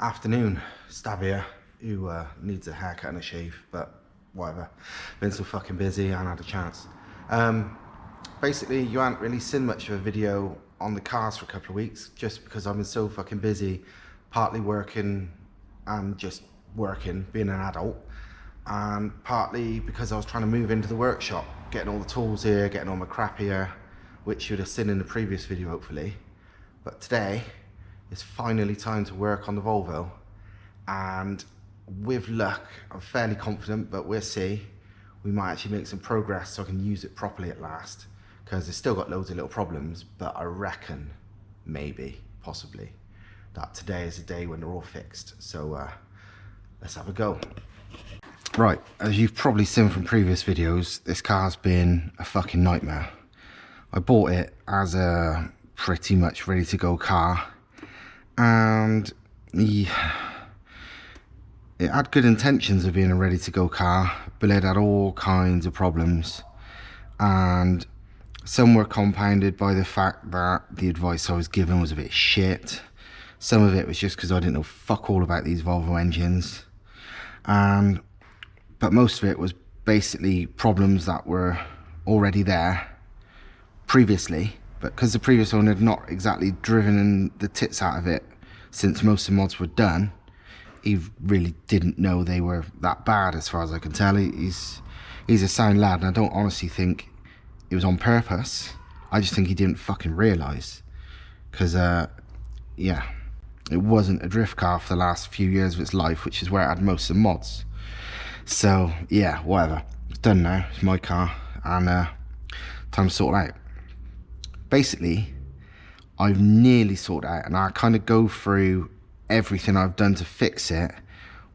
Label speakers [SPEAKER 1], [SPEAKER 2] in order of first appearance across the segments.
[SPEAKER 1] Afternoon, Stav here, who needs a haircut and a shave, but whatever. Been so fucking busy, I hadn't had a chance. Basically, you haven't really seen much of a video on the cars for a couple of weeks, just because I've been so fucking busy, partly working and just working, being an adult, and partly because I was trying to move into the workshop, getting all the tools here, getting all my crap here, which you'd have seen in the previous video, hopefully. But today, it's finally time to work on the Volvo, and with luck, I'm fairly confident, but we'll see, we might actually make some progress so I can use it properly at last, because it's still got loads of little problems, but I reckon, maybe, possibly, that today is the day when they're all fixed. So let's have a go. Right, as you've probably seen from previous videos, this car's been a fucking nightmare. I bought it as a pretty much ready to go car, and it had good intentions of being a ready to go car, but it had all kinds of problems, and some were compounded by the fact that the advice I was given was a bit shit. Some of it was just because I didn't know fuck all about these Volvo engines, but most of it was basically problems that were already there previously, but because the previous owner had not exactly driven the tits out of it since most of the mods were done, he really didn't know they were that bad, as far as I can tell. He's a sound lad, and I don't honestly think it was on purpose. I just think he didn't fucking realise, because yeah, it wasn't a drift car for the last few years of its life, which is where it had most of the mods. So yeah, whatever, it's done now, it's my car, and time to sort it out. Basically, I've nearly sorted out, and I kind of go through everything I've done to fix it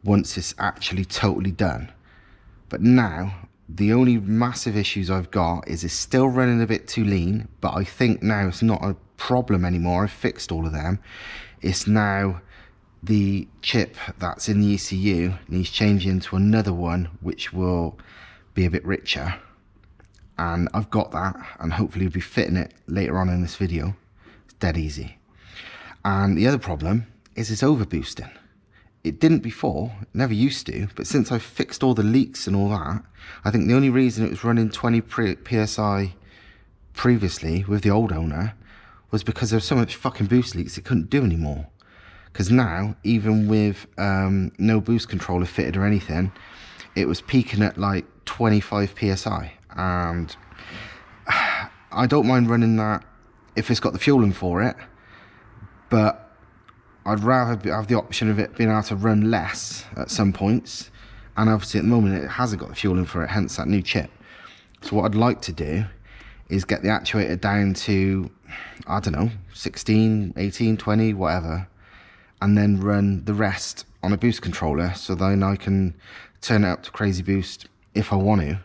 [SPEAKER 1] once it's actually totally done. But now, the only massive issues I've got is it's still running a bit too lean, but I think now it's not a problem anymore. I've fixed all of them. It's now the chip that's in the ECU needs changing to another one, which will be a bit richer. And I've got that, and hopefully we'll be fitting it later on in this video. It's dead easy. And the other problem is it's overboosting. It didn't before, it never used to, but since I've fixed all the leaks and all that, I think the only reason it was running 20 PSI previously with the old owner was because there was so much fucking boost leaks it couldn't do anymore. Because now, even with no boost controller fitted or anything, it was peaking at like 25 PSI. And I don't mind running that if it's got the fueling for it, but I'd rather have the option of it being able to run less at some points, and obviously at the moment it hasn't got the fueling for it, hence that new chip. So what I'd like to do is get the actuator down to, I don't know, 16, 18, 20, whatever, and then run the rest on a boost controller, so then I can turn it up to crazy boost if I want to.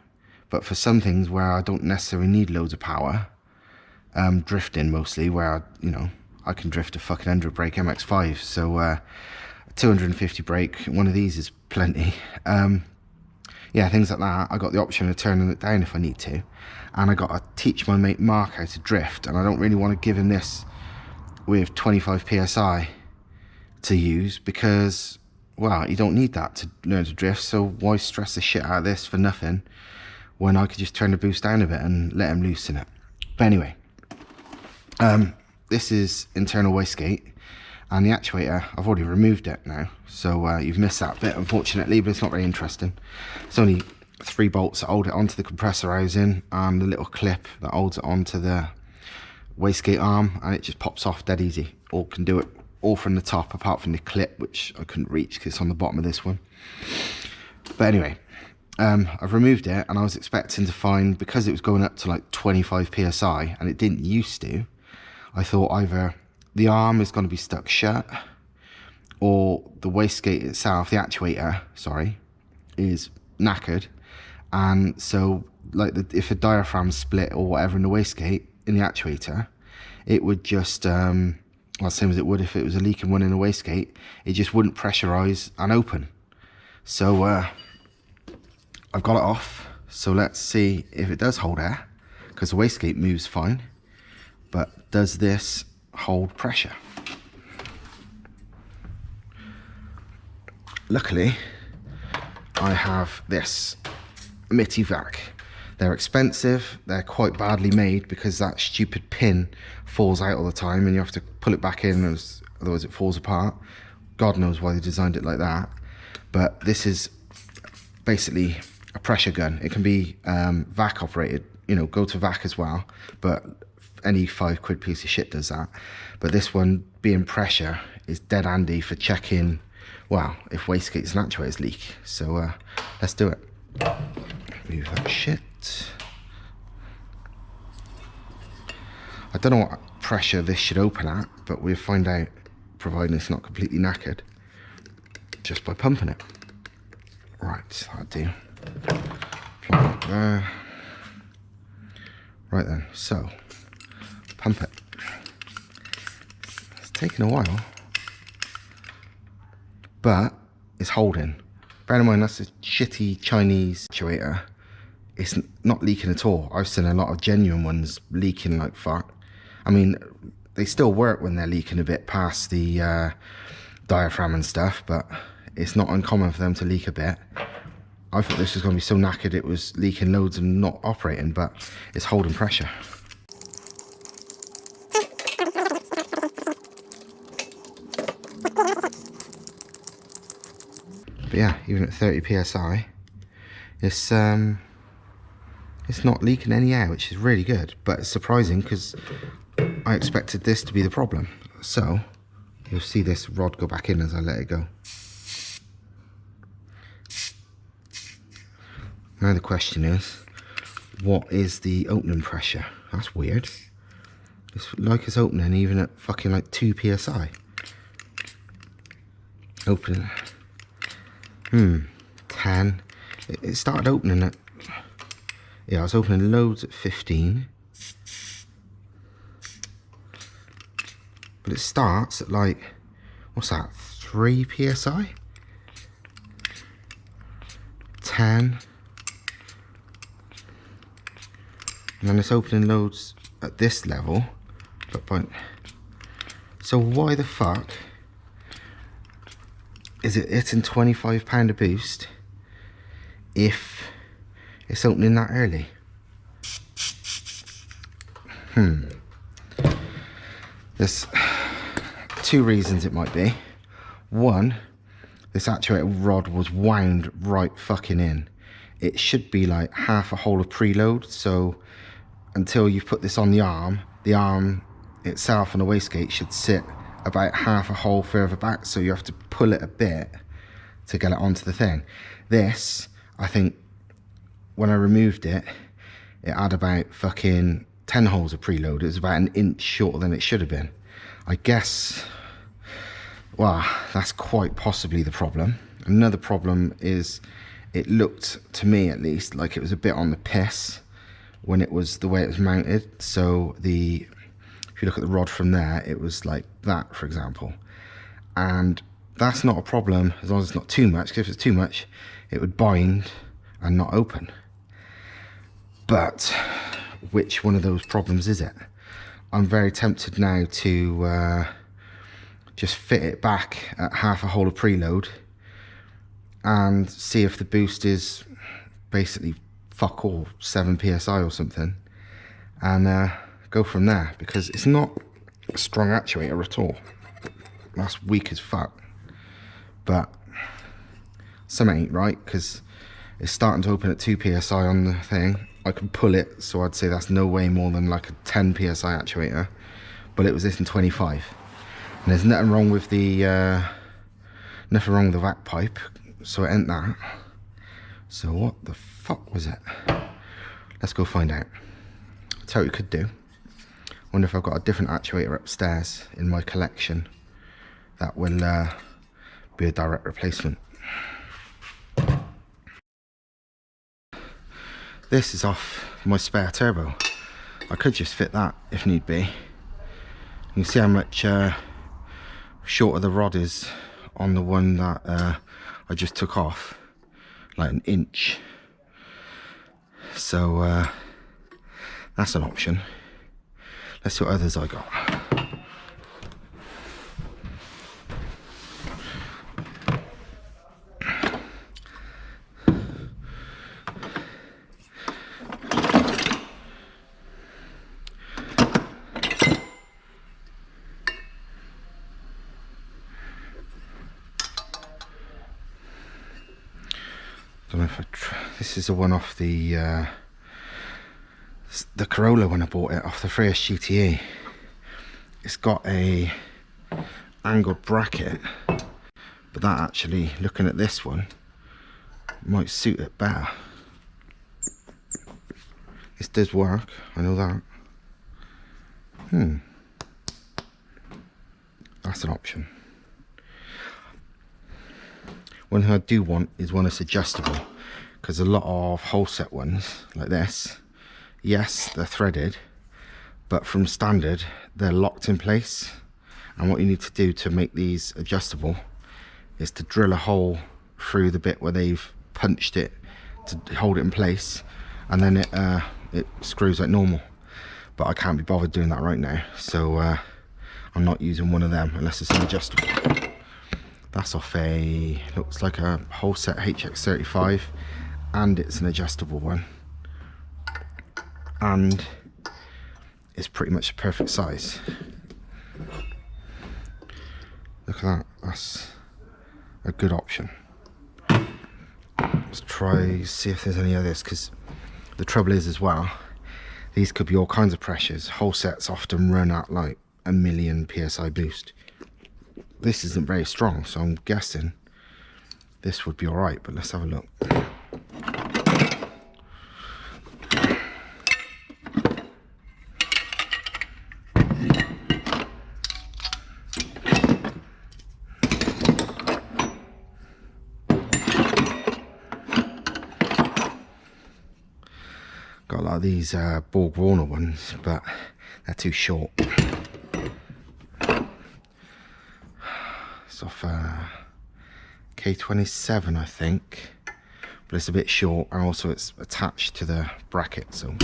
[SPEAKER 1] But for some things where I don't necessarily need loads of power, drifting mostly, where I can drift a fucking 100 brake MX-5, so 250 brake, one of these is plenty. Yeah, things like that. I got the option of turning it down if I need to, and I got to teach my mate Mark how to drift, and I don't really want to give him this with 25 PSI to use, because, well, you don't need that to learn to drift, so why stress the shit out of this for nothing when I could just turn the boost down a bit and let him loosen it. But anyway, this is internal wastegate, and the actuator, I've already removed it now, so you've missed that bit unfortunately, but it's not very interesting. It's only 3 bolts that hold it onto the compressor housing, and the little clip that holds it onto the wastegate arm, and it just pops off dead easy. Or can do it all from the top, apart from the clip, which I couldn't reach because it's on the bottom of this one. But anyway, I've removed it, and I was expecting to find, because it was going up to like 25 PSI and it didn't used to, I thought either the arm is going to be stuck shut, or the wastegate itself, the actuator, sorry, is knackered, and so like if a diaphragm split or whatever in the wastegate, in the actuator, it would just, well, same as it would if it was a leaking one in the wastegate, it just wouldn't pressurize and open. So I've got it off, so let's see if it does hold air, because the wastegate moves fine, but does this hold pressure? luckily I have this Vac. They're expensive, they're quite badly made because that stupid pin falls out all the time and you have to pull it back in, otherwise it falls apart. God knows why they designed it like that. But this is basically a pressure gun. It can be vac operated, you know, go to vac as well, but any £5 piece of shit does that. But this one, being pressure, is dead handy for checking, well, if wastegates and actuators leak. So let's do it. Move that shit. I don't know what pressure this should open at, but we'll find out, providing it's not completely knackered, just by pumping it. Right, that'll do. Plug it there. Right then, so pump it. It's taken a while, but it's holding. Bear in mind, that's a shitty Chinese actuator. It's not leaking at all. I've seen a lot of genuine ones leaking like fuck. I mean, they still work when they're leaking a bit past the diaphragm and stuff, but it's not uncommon for them to leak a bit. I thought this was going to be so knackered it was leaking loads and not operating, but it's holding pressure. But yeah, even at 30 psi, it's not leaking any air, which is really good. But it's surprising because I expected this to be the problem. So you'll see this rod go back in as I let it go. Now the question is, what is the opening pressure? That's weird. It's like it's opening even at fucking like 2 psi. Opening. 10. It started opening at, yeah, I was opening loads at 15. But it starts at like, what's that, 3 psi? 10. And then it's opening loads at this level. But so why the fuck is it hitting £25 a boost if it's opening that early? There's 2 reasons it might be. One, this actuator rod was wound right fucking in. It should be like half a hole of preload, so until you've put this on the arm itself on the wastegate should sit about half a hole further back, so you have to pull it a bit to get it onto the thing. This, I think, when I removed it, it had about fucking 10 holes of preload. It was about an inch shorter than it should have been. I guess, well, that's quite possibly the problem. Another problem is it looked, to me at least, like it was a bit on the piss when it was the way it was mounted. So if you look at the rod from there, it was like that, for example. And that's not a problem as long as it's not too much, because if it's too much, it would bind and not open. But which one of those problems is it? I'm very tempted now to just fit it back at half a hole of preload and see if the boost is basically fuck all, 7 psi or something, and go from there, because it's not a strong actuator at all. That's weak as fuck. But something ain't right, because it's starting to open at 2 psi on the thing. I can pull it, so I'd say that's no way more than like a 10 psi actuator, but it was this in 25. And there's nothing wrong with the vac pipe, so it ain't that. So what the fuck was it? Let's go find out. I'll tell you what we could do. Wonder if I've got a different actuator upstairs in my collection that will be a direct replacement. This is off my spare turbo. I could just fit that if need be. You can see how much shorter the rod is on the one that I just took off, like an inch. So that's an option. Let's see what others I got. Don't know if this is the one off the Corolla when I bought it, off the Freya GTE. It's got a angled bracket, but that actually, looking at this one, might suit it better. This does work, I know that. That's an option. One thing I do want is one that's adjustable, because a lot of whole set ones like this, yes, they're threaded, but from standard they're locked in place, and what you need to do to make these adjustable is to drill a hole through the bit where they've punched it to hold it in place, and then it screws like normal. But I can't be bothered doing that right now, so I'm not using one of them unless it's an adjustable. That's off looks like a whole set HX35, and it's an adjustable one, and it's pretty much the perfect size. Look at that, that's a good option. Let's try see if there's any others, because the trouble is as well, these could be all kinds of pressures. Whole sets often run at like 1,000,000 psi boost. This isn't very strong, so I'm guessing this would be alright, but let's have a look. Got a lot of these Borg Warner ones, but they're too short. It's off K27, I think, but it's a bit short, and also it's attached to the bracket, so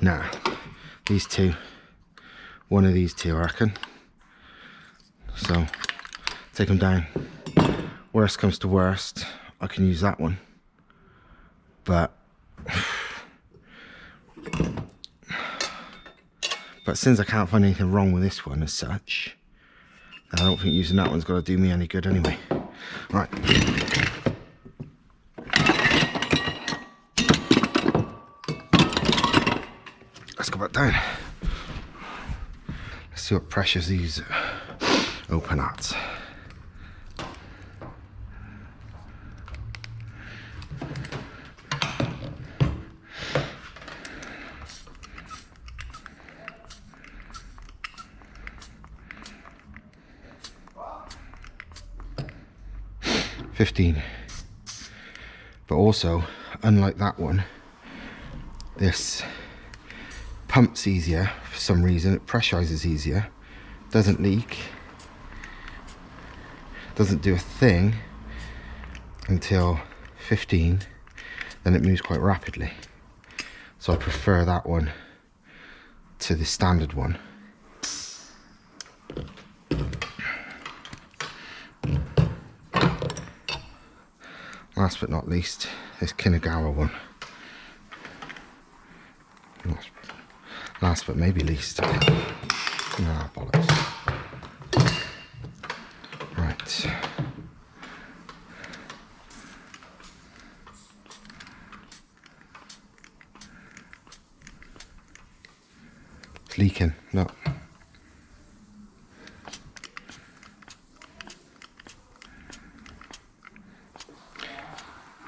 [SPEAKER 1] nah, these two, one of these two I reckon, so take them down. Worst comes to worst, I can use that one, but since I can't find anything wrong with this one as such, I don't think using that one's going to do me any good anyway. Right, let's go back down. Let's see what pressures these open at. $15. But also, unlike that one, this pumps easier for some reason. It pressurizes easier, doesn't leak, doesn't do a thing until 15, then it moves quite rapidly. So I prefer that one to the standard one. Last but not least, this Kinagawa one. Last but maybe least. Nah, bollocks. Right. It's leaking, look.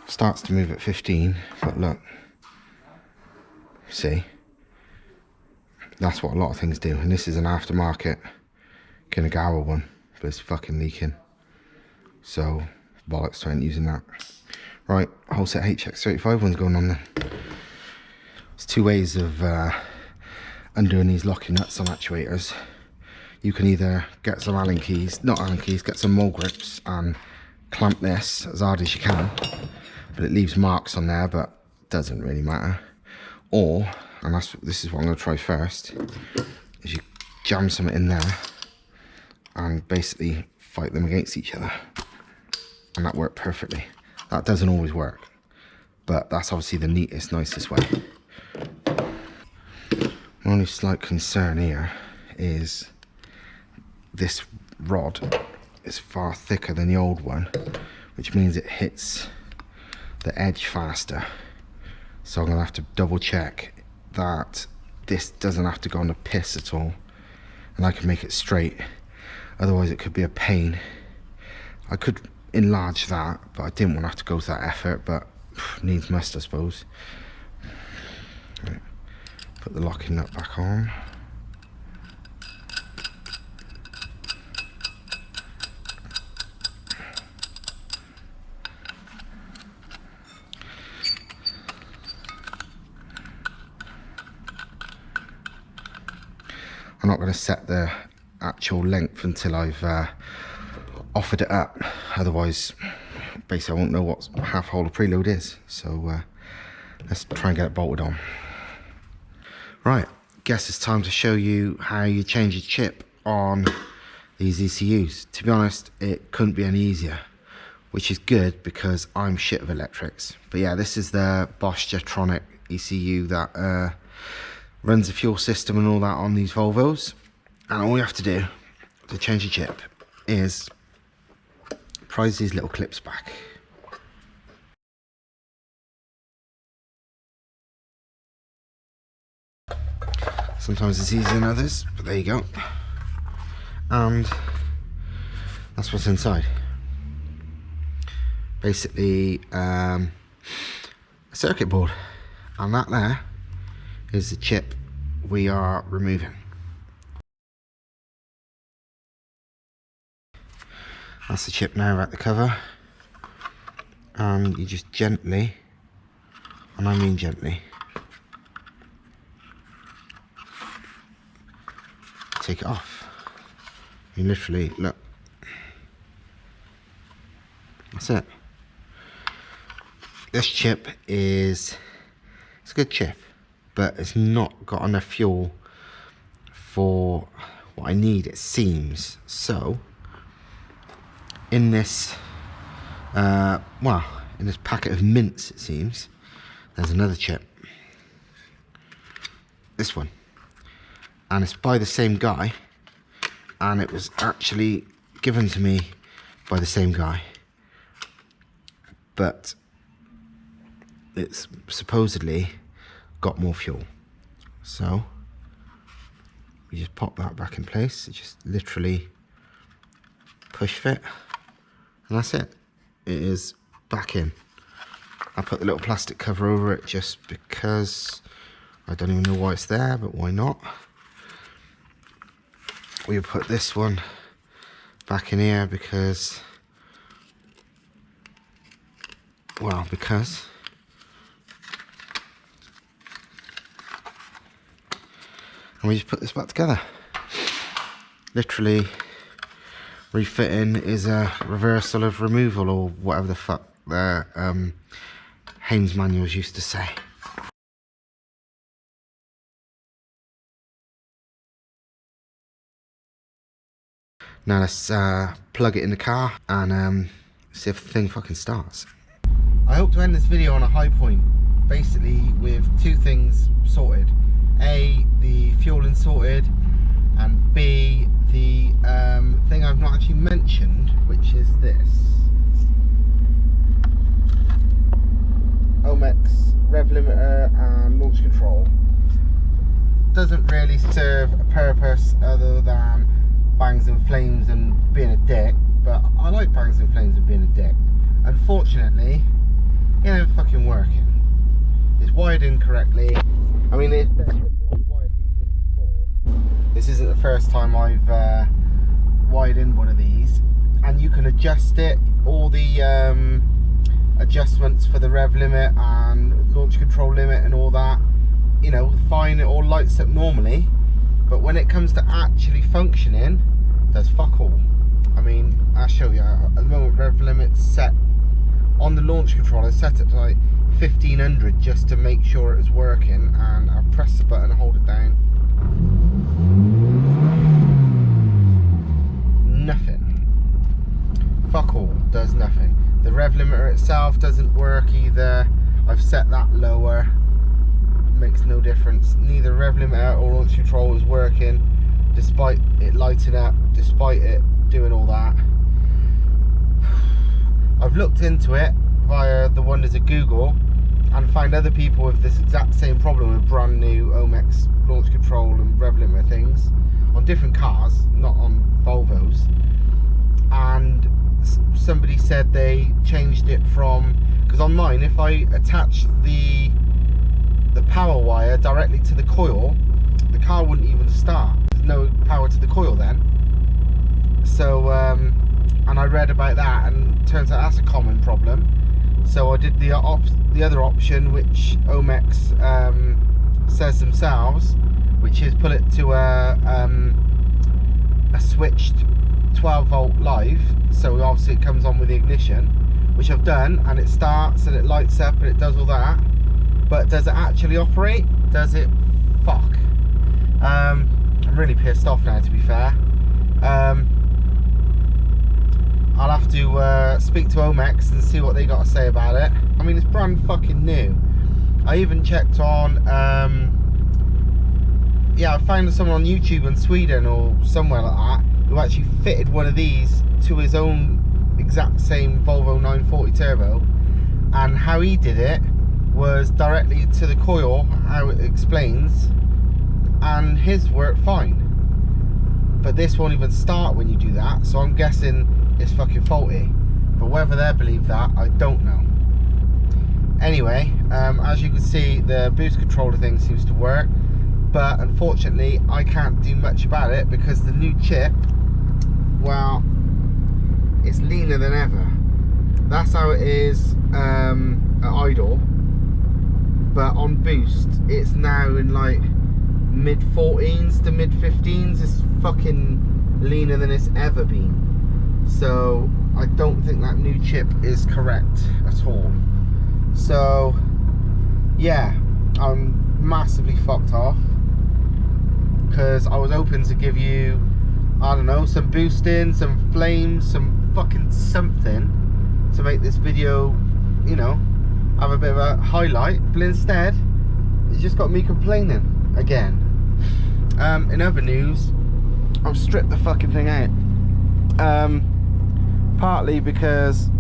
[SPEAKER 1] Starts to move at 15, but look, see, that's what a lot of things do, and this is an aftermarket Kinagawa one, but it's fucking leaking, so bollocks to ain't using that. Right, whole set HX35 one's going on then. There's two ways of undoing these locking nuts on actuators. You can either get some Allen keys, get some mole grips and clamp this as hard as you can, but it leaves marks on there, but doesn't really matter. Or, and this is what I'm going to try first, is you jam something in there and basically fight them against each other, and that worked perfectly. That doesn't always work, but that's obviously the neatest, nicest way. My only slight concern here is this rod is far thicker than the old one, which means it hits the edge faster. So I'm gonna have to double check that this doesn't have to go on the piss at all, and I can make it straight. Otherwise it could be a pain. I could enlarge that, but I didn't want to have to go to that effort, but needs must, I suppose. Right. Put the locking nut back on. I'm not going to set the actual length until I've offered it up, otherwise basically I won't know what half hole of preload is. So let's try and get it bolted on. Right, guess it's time to show you how you change a chip on these ECUs. To be honest, it couldn't be any easier, which is good because I'm shit of electrics. But yeah, this is the Bosch Jetronic ECU that runs the fuel system and all that on these Volvos. And all you have to do to change a chip is prise these little clips back. Sometimes it's easier than others, but there you go. And that's what's inside. Basically a circuit board, and that there is the chip we are removing. That's the chip now at the cover, and you just gently, and I mean gently, take it off. You literally, look, that's it. This chip it's a good chip, but it's not got enough fuel for what I need, it seems. So in this in this packet of mints, it seems there's another chip, this one, and it's by the same guy, and it was actually given to me by the same guy, but it's supposedly got more fuel. So you just pop that back in place. It just literally push fit, and that's it. It is back in. I put the little plastic cover over it just because I don't even know why it's there, but why not? We put this one back in here because, well, because and we just put this back together. Literally, refitting is a reversal of removal, or whatever the fuck the Haynes manuals used to say. Now let's plug it in the car and see if the thing fucking starts. I hope to end this video on a high point, basically with two things sorted. A, the fueling sorted, and B, the thing I've not actually mentioned, which is this Omex rev limiter and launch control. Doesn't really serve a purpose other than bangs and flames and being a dick, but I like bangs and flames and being a dick. Unfortunately, it ain't fucking working. It's wired incorrectly. I mean, it's simple. I've wired these in before. This isn't the first time I've wired in one of these, and you can adjust it, all the adjustments for the rev limit and launch control limit and all that, you know, fine, it all lights up normally, but when it comes to actually functioning, there's fuck all. I mean, I'll show you. At the moment, rev limit's set on the launch control. I set it to like 1500 just to make sure it was working, and I press the button and hold it down. Nothing. Fuck all, does nothing. The rev limiter itself doesn't work either. I've set that lower. makes no difference. Neither rev limiter or launch control is working, despite it lighting up, despite it doing all that. I've looked into it via the wonders of Google and find other people with this exact same problem with brand new Omex launch control and rev limiter things on different cars, not on Volvos. And somebody said they changed it from, because on mine, if I attach the power wire directly to the coil, the car wouldn't even start. There's no power to the coil then. So and I read about that, and it turns out that's a common problem. So I did the other option, which Omex says themselves, which is put it to a switched 12 volt live. So obviously it comes on with the ignition, which I've done, and it starts and it lights up and it does all that. But does it actually operate? Does it? Fuck. I'm really pissed off now, to be fair. I'll have to speak to Omex and see what they got to say about it. I mean, it's brand fucking new. I even checked on, yeah, I found someone on YouTube in Sweden or somewhere like that who actually fitted one of these to his own exact same Volvo 940 turbo, and how he did it was directly to the coil, how it explains, and his worked fine. But this won't even start when you do that, so I'm guessing it's fucking faulty. But whether they believe that, I don't know. Anyway, as you can see, the boost controller thing seems to work, but unfortunately I can't do much about it because the new chip, well, it's leaner than ever. That's how it is at idle, but on boost it's now in like mid 14s to mid 15s. It's fucking leaner than it's ever been. So I don't think that new chip is correct at all. So yeah, I'm massively fucked off, because I was hoping to give you, I don't know, some boosting, some flames, some fucking something to make this video, you know, have a bit of a highlight. But instead it's just got me complaining again. In other news, I've stripped the fucking thing out. Partly because,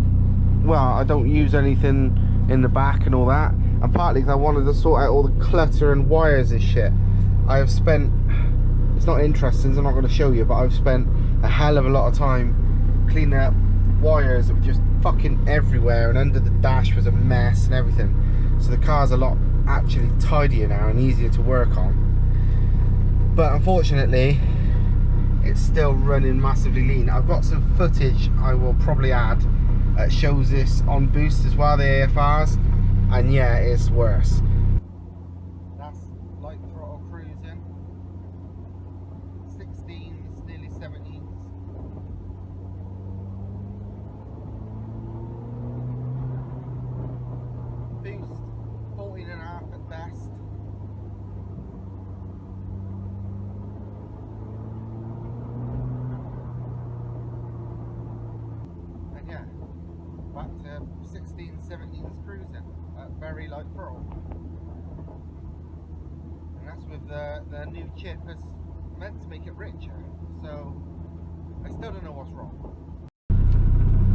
[SPEAKER 1] well, I don't use anything in the back and all that, and partly because I wanted to sort out all the clutter and wires and shit. I have spent, it's not interesting, so I'm not going to show you, but I've spent a hell of a lot of time cleaning up wires that were just fucking everywhere, and under the dash was a mess and everything. So the car's a lot actually tidier now and easier to work on. But unfortunately, it's still running massively lean. I've got some footage I will probably add that shows this on boost as well, the AFRs, and yeah, it's worse. That's light throttle cruising, 16s, nearly 17s. Boost 14.5 at best. Back to 16, 17s cruising at very light throttle. And that's with the new chip that's meant to make it richer. So I still don't know what's wrong.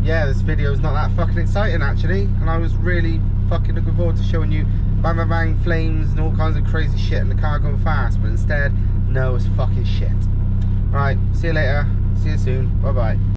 [SPEAKER 1] Yeah, this video is not that fucking exciting actually, and I was really fucking looking forward to showing you bang bang bang flames and all kinds of crazy shit and the car going fast, but instead, no, it's fucking shit. Right, see you later, see you soon, bye bye.